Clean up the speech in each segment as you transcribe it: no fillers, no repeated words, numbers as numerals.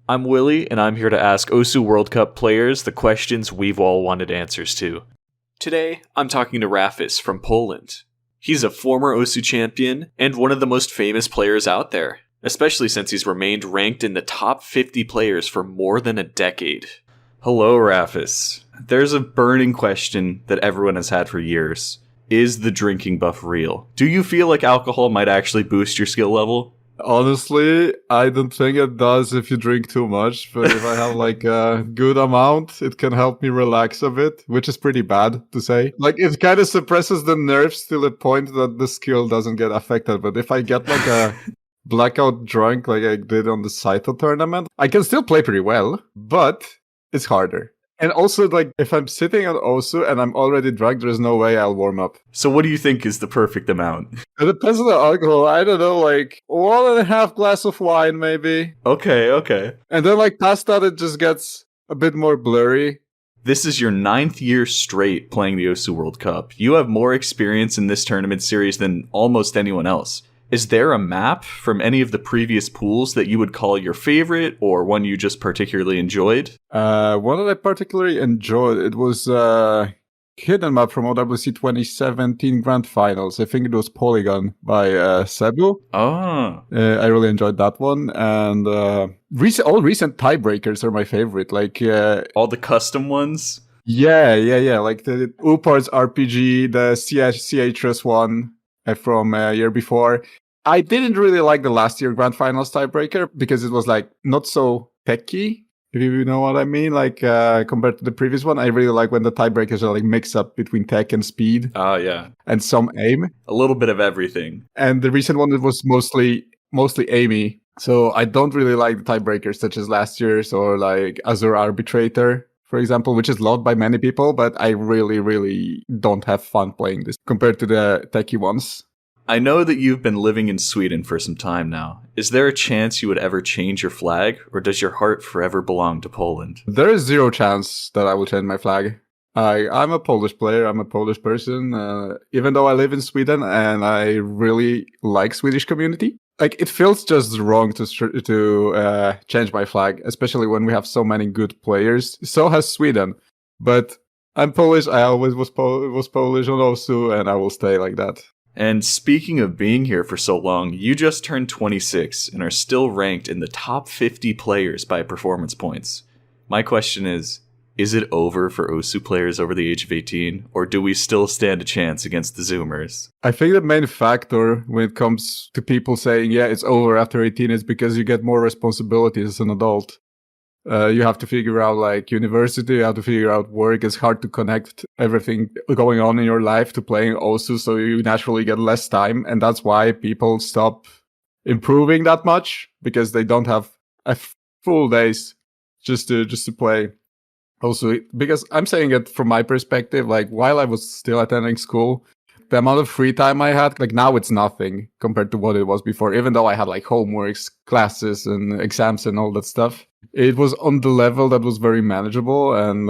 I'm Willie, and I'm here to ask OSU World Cup players the questions we've all wanted answers to. Today, I'm talking to Rafis from Poland. He's a former OSU champion and one of the most famous players out there, especially since he's remained ranked in the top 50 players for more than a decade. Hello, Rafis. There's a burning question that everyone has had for years. Is the drinking buff real? Do you feel like alcohol might actually boost your skill level? Honestly, I don't think it does if you drink too much, but if I have like a good amount, it can help me relax a bit, which is pretty bad to say. Like it kind of suppresses the nerves to the point that the skill doesn't get affected. But if I get like a blackout drunk like I did on the Saito tournament, I can still play pretty well, but it's harder. And also, like, if I'm sitting on Osu and I'm already drunk, there's no way I'll warm up. So what do you think is the perfect amount? It depends on the alcohol. I don't know, like, 1.5 glass of wine, maybe. Okay. And then, like, past that, it just gets a bit more blurry. This is your 9th year straight playing the OSU World Cup. You have more experience in this tournament series than almost anyone else. Is there a map from any of the previous pools that you would call your favorite or one you just particularly enjoyed? One that I particularly enjoyed, it was hidden map from OWC 2017 Grand Finals. I think it was Polygon by Cebu. Oh. I really enjoyed that one. And all recent tiebreakers are my favorite. Like all the custom ones? Yeah. Like the Upar's RPG, the CHRS one from a year before. I didn't really like the last year Grand Finals tiebreaker because it was like not so techy, if you know what I mean. Like compared to the previous one, I really like when the tiebreakers are like mix up between tech and speed. Oh yeah, and some aim. A little bit of everything. And the recent one, it was mostly aimy. So I don't really like the tiebreakers such as last year's or like Azure Arbitrator, for example, which is loved by many people, but I really don't have fun playing this compared to the techie ones. I know that you've been living in Sweden for some time now. Is there a chance you would ever change your flag, or does your heart forever belong to Poland? There is zero chance that I will change my flag. I'm a Polish player, I'm a Polish person, even though I live in Sweden and I really like Swedish community. Like, it feels just wrong to change my flag, especially when we have so many good players. So has Sweden. But I'm Polish, I always was Polish on OSU, and I will stay like that. And speaking of being here for so long, you just turned 26 and are still ranked in the top 50 players by performance points. My question is it over for OSU players over the age of 18, or do we still stand a chance against the Zoomers? I think the main factor when it comes to people saying, yeah, it's over after 18 is because you get more responsibilities as an adult. You have to figure out like university, you have to figure out work. It's hard to connect everything going on in your life to playing OSU, so you naturally get less time. And that's why people stop improving that much, because they don't have full days just to play. Also, because I'm saying it from my perspective, like while I was still attending school, the amount of free time I had, like now it's nothing compared to what it was before, even though I had like homeworks, classes and exams and all that stuff. It was on the level that was very manageable, and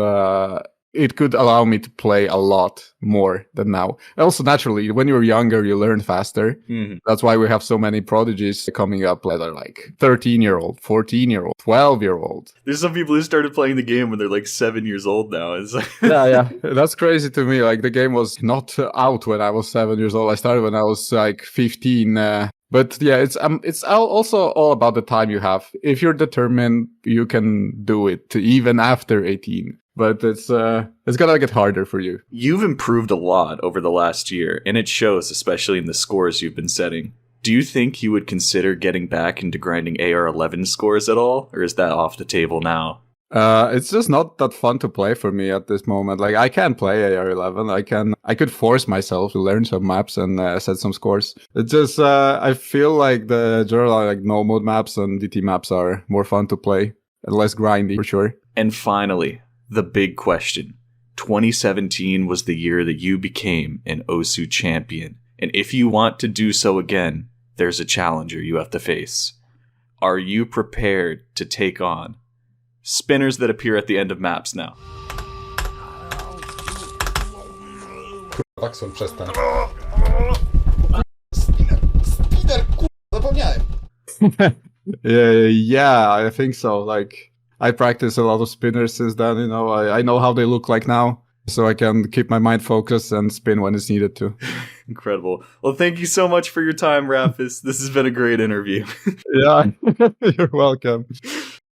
it could allow me to play a lot more than now. Also, naturally, when you're younger, you learn faster. Mm-hmm. That's why we have so many prodigies coming up that are like 13-year-old, 14-year-old, 12-year-old. There's some people who started playing the game when they're like 7 years old now. It's like yeah. That's crazy to me. Like the game was not out when I was 7 years old. I started when I was like 15. But yeah, it's also all about the time you have. If you're determined, you can do it even after 18. But it's gonna get harder for you. You've improved a lot over the last year, and it shows, especially in the scores you've been setting. Do you think you would consider getting back into grinding AR11 scores at all, or is that off the table now? It's just not that fun to play for me at this moment. Like, I can play AR11. I could force myself to learn some maps and set some scores. It's just, I feel like the general, like, no mode maps and DT maps are more fun to play and less grindy, for sure. And finally, the big question. 2017 was the year that you became an OSU champion. And if you want to do so again, there's a challenger you have to face. Are you prepared to take on spinners that appear at the end of maps now? Waxon, przestań. Spinner, zapomniałem. Yeah, I think so. Like, I practice a lot of spinners since then. I know how they look like now, so I can keep my mind focused and spin when it's needed to. Incredible. Well, thank you so much for your time, Rafis. This has been a great interview. Yeah, you're welcome.